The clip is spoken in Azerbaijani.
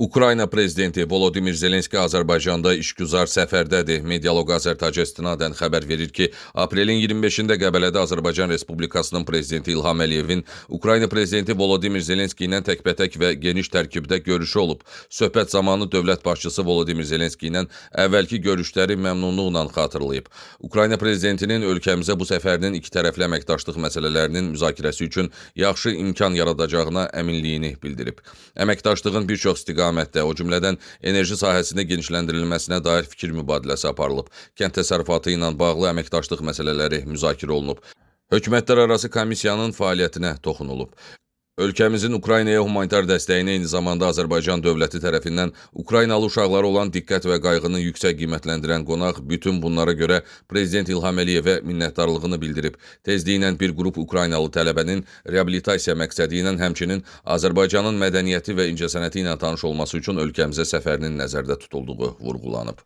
Ukrayna prezidenti Volodimir Zelenski Azərbaycanda işgüzar səfərdədir. Medialoq Azərtacə istinadən xəbər verir ki, aprelin 25-də Qəbələdə Azərbaycan Respublikasının prezidenti İlham Əliyevin Ukrayna prezidenti Volodimir Zelenski ilə təkbətək və geniş tərkibdə görüşü olub. Söhbət zamanı dövlət başçısı Volodimir Zelenski ilə əvvəlki görüşləri məmnunluqla xatırlayıb. Ukrayna prezidentinin ölkəmizə bu səfərinin ikitərəfli əməkdaşlıq məsələlərinin müzakirəsi üçün yaxşı imkan yaradacağına əminliyini bildirib. Əməkdaşlığın bir çox istiqamətdə, o cümlədən enerji sahəsində genişləndirilməsinə dair fikir mübadiləsi aparılıb. Kənd təsərrüfatı ilə bağlı əməkdaşlıq məsələləri müzakirə olunub. Hökumətlərarası komissiyanın fəaliyyətinə toxunulub. Ölkəmizin Ukraynaya humanitar dəstəyini eyni zamanda Azərbaycan dövləti tərəfindən Ukraynalı uşaqlara olan diqqət və qayğını yüksək qiymətləndirən qonaq bütün bunlara görə Prezident İlham Əliyevə minnətdarlığını bildirib. Tezliklə bir qrup Ukraynalı tələbənin reabilitasiya məqsədi ilə həmçinin Azərbaycanın mədəniyyəti və incəsənəti ilə tanış olması üçün ölkəmizə səfərinin nəzərdə tutulduğu vurğulanıb.